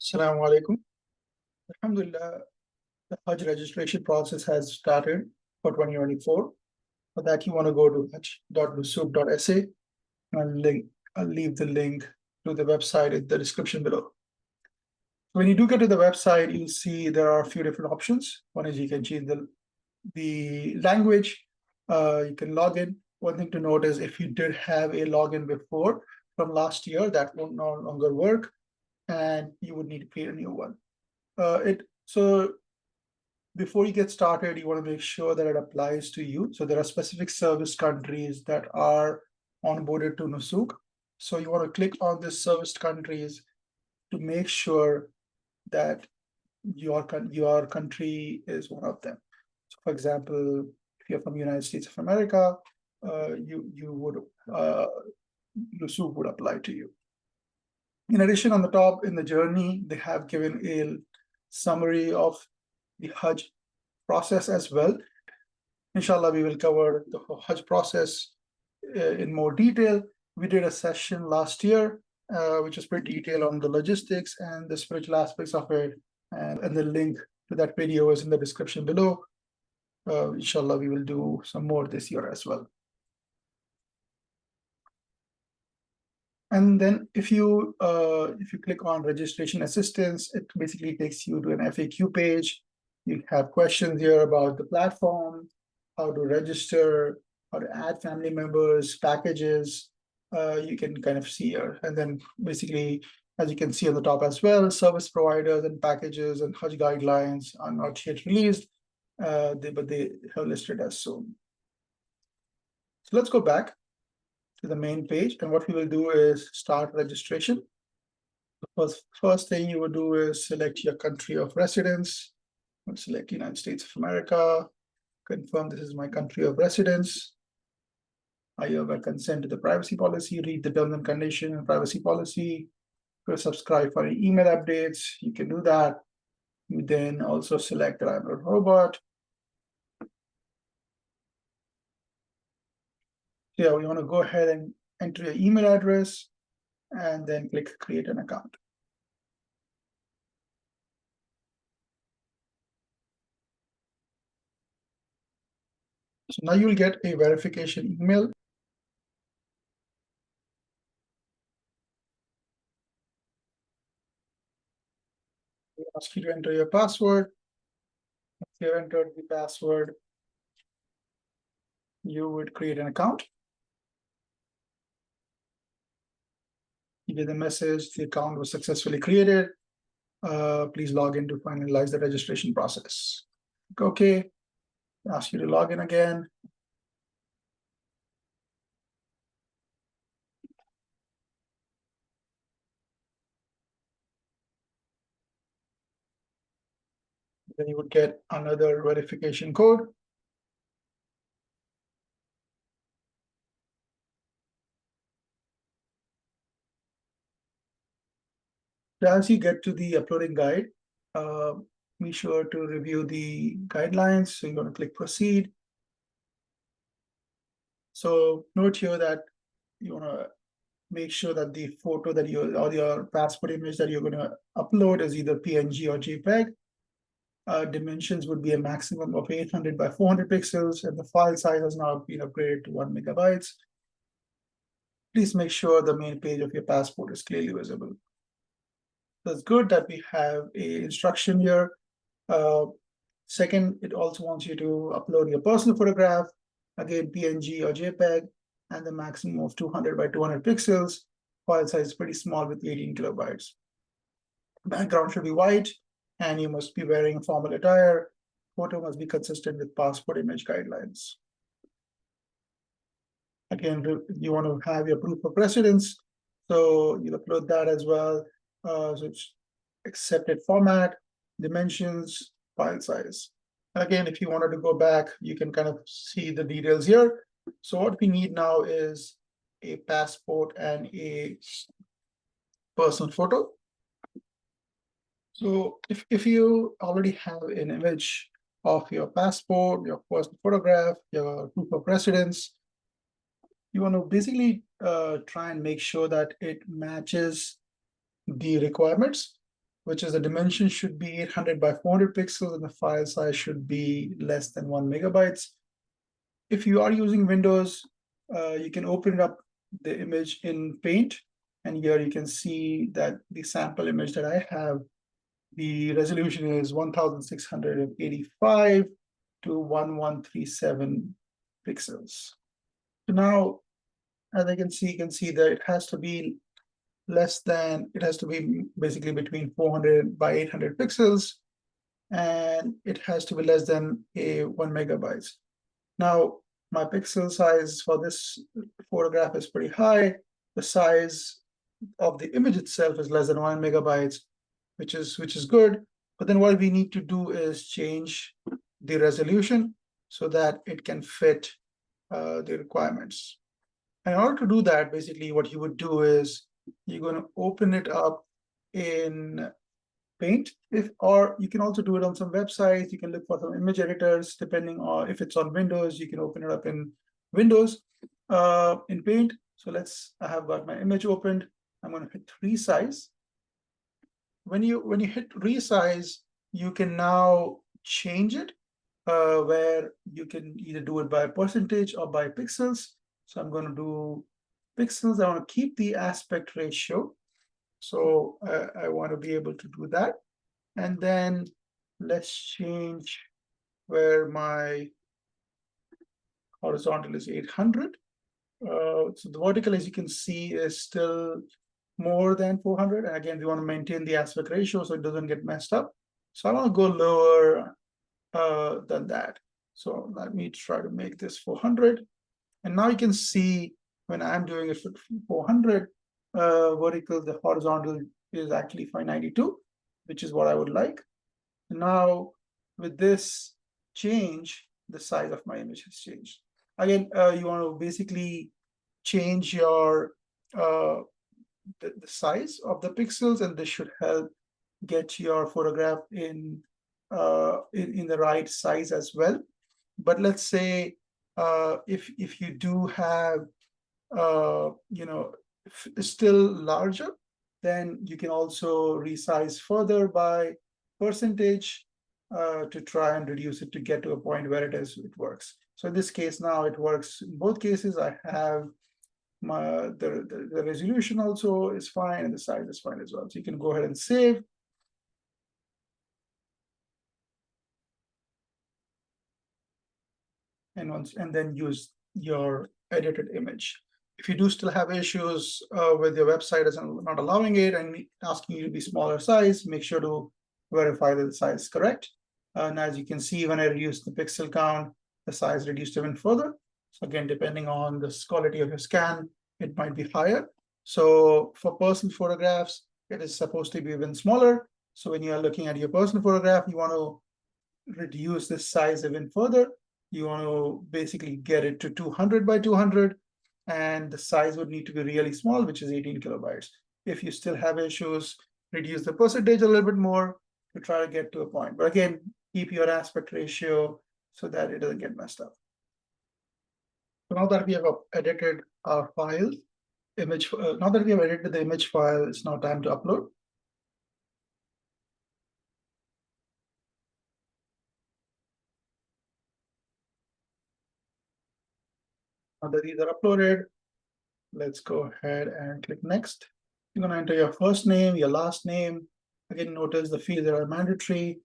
Assalamu alaikum. Alhamdulillah, the Hajj registration process has started for 2024. For that, you want to go to hajj.nusuk.sa and I'll leave the link to the website in the description below. When you do get to the website, you'll see there are a few different options. One is you can change the language. You can log in. One thing to note is if you did have a login before from last year, that will no longer work, and you would need to create a new one. So before you get started, you want to make sure that it applies to you. So there are specific service countries that are onboarded to Nusuk. So you want to click on the serviced countries to make sure that your country is one of them. So for example, if you're from the United States of America, Nusuk would apply to you. In addition, on the top in the journey, they have given a summary of the Hajj process as well. Inshallah, we will cover the Hajj process in more detail. We did a session last year, which is pretty detailed on the logistics and the spiritual aspects of it. And the link to that video is in the description below. Inshallah, we will do some more this year as well. And then if you click on registration assistance, it basically takes you to an FAQ page. You have questions here about the platform, how to register, how to add family members, packages. You can kind of see here. And then basically, as you can see on the top as well, service providers and packages and Hajj guidelines are not yet released, but they have listed as soon. So let's go back to the main page, and what we will do is start registration. The first thing you will do is select your country of residence. I'll select United States of America, confirm this is my country of residence. I hereby consent to the privacy policy, read the terms and conditions and privacy policy, go subscribe for any email updates. You can do that. You then also select that I'm a robot. Yeah, we want to go ahead and enter your email address and then click create an account. So now you'll get a verification email. They ask you to enter your password. If you have entered the password, you would create an account. You get the message, the account was successfully created. Please log in to finalize the registration process. Okay, ask you to log in again. Then you would get another verification code. As you get to the uploading guide, be sure to review the guidelines. So you're going to click proceed. So note here that you want to make sure that the photo that or your passport image that you're going to upload is either PNG or JPEG. Dimensions would be a maximum of 800 by 400 pixels, and the file size has now been upgraded to 1 megabytes. Please make sure the main page of your passport is clearly visible. So it's good that we have a instruction here. Second, it also wants you to upload your personal photograph, again, PNG or JPEG, and the maximum of 200 by 200 pixels. File size is pretty small with 18 kilobytes. Background should be white, and you must be wearing formal attire. Photo must be consistent with passport image guidelines. Again, you want to have your proof of residence, so you'll upload that as well. So it's accepted format, dimensions, file size. Again, if you wanted to go back, you can kind of see the details here. So what we need now is a passport and a personal photo. So if you already have an image of your passport, your personal photograph, your proof of residence, you want to basically try and make sure that it matches the requirements. which is the dimension should be 800 by 400 pixels, and the file size should be less than 1 megabytes. If you are using Windows, you can open up the image in Paint, and here you can see that the sample image that I have, the resolution is 1685 to 1137 pixels. So now, as I can see, you can see that it has to be less than, it has to be basically between 400 by 800 pixels, and it has to be less than 1 megabytes. Now, my pixel size for this photograph is pretty high. The size of the image itself is less than 1 megabytes, which is good. But then what we need to do is change the resolution so that it can fit the requirements. And in order to do that, basically what you would do is you're going to open it up in Paint, or you can also do it on some websites. You can look for some image editors, depending on if it's on Windows, you can open it up in Windows in Paint. So I have got my image opened. I'm going to hit resize. When you hit resize, you can now change it where you can either do it by percentage or by pixels. So I'm going to do pixels. I want to keep the aspect ratio. So I want to be able to do that. And then let's change where my horizontal is 800. So the vertical, as you can see, is still more than 400. And again, we want to maintain the aspect ratio so it doesn't get messed up. So I want to go lower than that. So let me try to make this 400. And now you can see when I'm doing it for 400 vertical, the horizontal is actually 592, which is what I would like. And now with this change, the size of my image has changed. Again, you want to basically change your the size of the pixels, and this should help get your photograph in the right size as well. But let's say if you do have still larger, then you can also resize further by percentage to try and reduce it to get to a point where it works. So in this case now it works in both cases. I have the resolution also is fine, and the size is fine as well. So you can go ahead and save. And then use your edited image. If you do still have issues with your website is not allowing it and asking you to be smaller size, make sure to verify that the size is correct. And as you can see, when I reduce the pixel count, the size reduced even further. So again, depending on the quality of your scan, it might be higher. So for personal photographs, it is supposed to be even smaller. So when you are looking at your personal photograph, you want to reduce the size even further. You want to basically get it to 200 by 200, and the size would need to be really small, which is 18 kilobytes. If you still have issues, reduce the percentage a little bit more to try to get to a point. But again, keep your aspect ratio so that it doesn't get messed up. So now that we have edited our file, now that we have edited the image file, it's now time to upload. Now that these are uploaded, let's go ahead and click next. You're going to enter your first name, your last name. Again, notice the fields that are mandatory.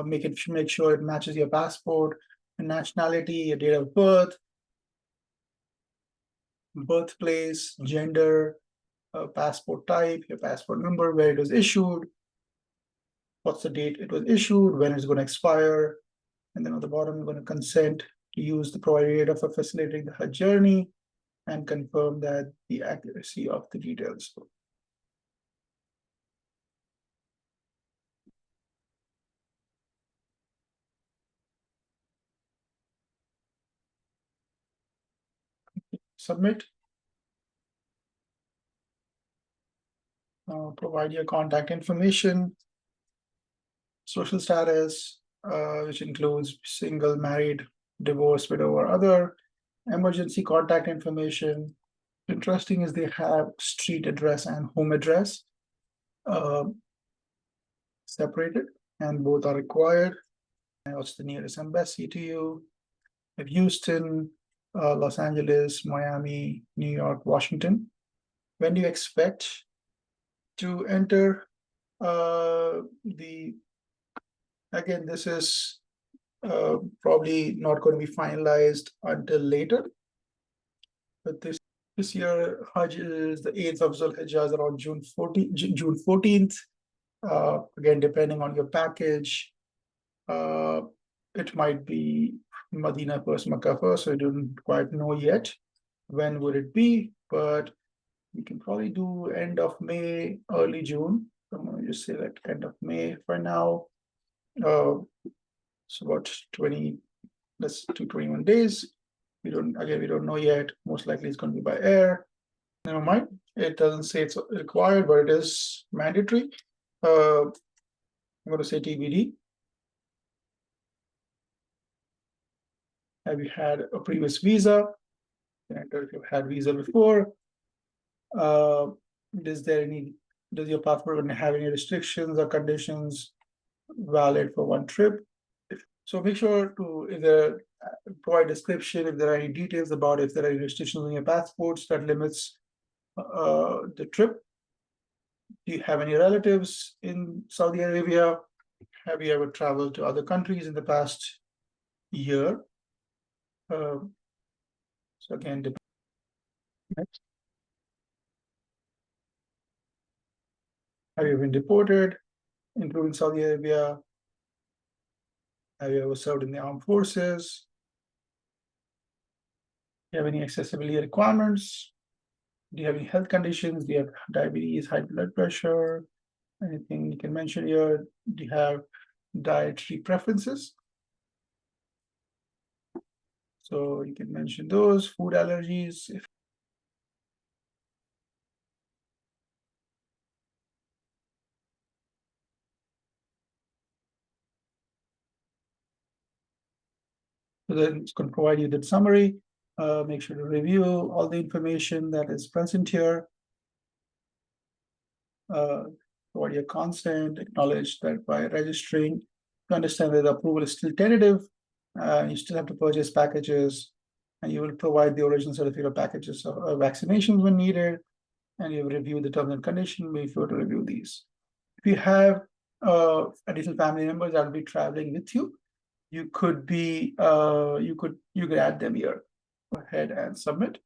Make sure it matches your passport, your nationality, your date of birth, birthplace, gender, passport type, your passport number, where it was issued, what's the date it was issued, when it's going to expire, and then on the bottom, you're going to consent to use the provided data for facilitating the Hajj journey, and confirm that the accuracy of the details. Submit. Provide your contact information, social status, which includes single, married, divorced, widow, or other, emergency contact information. Interesting is they have street address and home address. separated, and both are required. And what's the nearest embassy to you? Houston, Los Angeles, Miami, New York, Washington. When do you expect to enter again, this is probably not going to be finalized until later. But this year, Hajj is the 8th of Zulhijjah, around June 14th. Again, depending on your package, it might be Medina first, Makkah first, so I don't quite know yet when would it be, but we can probably do end of May, early June. I'm going to just say like end of May for now. So about 20, let's do 21 days. We don't know yet. Most likely it's going to be by air. Never mind. It doesn't say it's required, but it is mandatory. I'm going to say TBD. Have you had a previous visa? Enter if you've had visa before. Does your passport have any restrictions or conditions valid for one trip? So make sure to either provide description if there are any details about if there are any restrictions on your passports that limits the trip. Do you have any relatives in Saudi Arabia? Have you ever traveled to other countries in the past year? So again, next. Have you been deported, including Saudi Arabia? Have you ever served in the armed forces? Do you have any accessibility requirements? Do you have any health conditions? Do you have diabetes, high blood pressure? Anything you can mention here? Do you have dietary preferences? So you can mention those, food allergies. So then it's going to provide you the summary. Make sure to review all the information that is present here. Provide your consent, acknowledge that by registering, to understand that the approval is still tentative. You still have to purchase packages, and you will provide the original certificate of packages of vaccinations when needed, and you will review the terms and conditions before to review these. If you have additional family members that will be traveling with you, you could add them here. Go ahead and submit.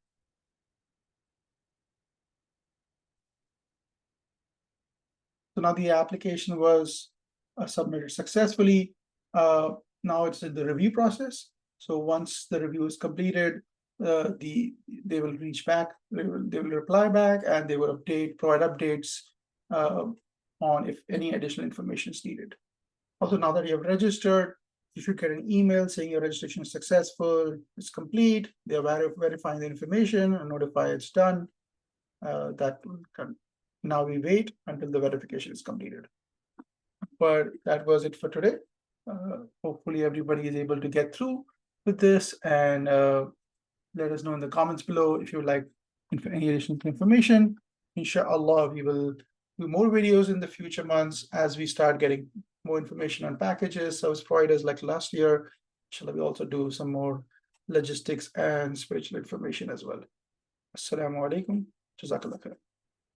So now the application was submitted successfully. Now it's in the review process. So once the review is completed, they will reach back, they will reply back, and they will provide updates on if any additional information is needed. Also, now that you have registered, you should get an email saying your registration is successful, it's complete. They are verifying the information and notify it's done. Now we wait until the verification is completed. But that was it for today. Hopefully everybody is able to get through with this, and let us know in the comments below if you would like any additional information. Inshallah, we will do more videos in the future months as we start getting more information on packages, service providers like last year. Inshallah, we also do some more logistics and spiritual information as well. Assalamu alaikum. Jazakallah khair.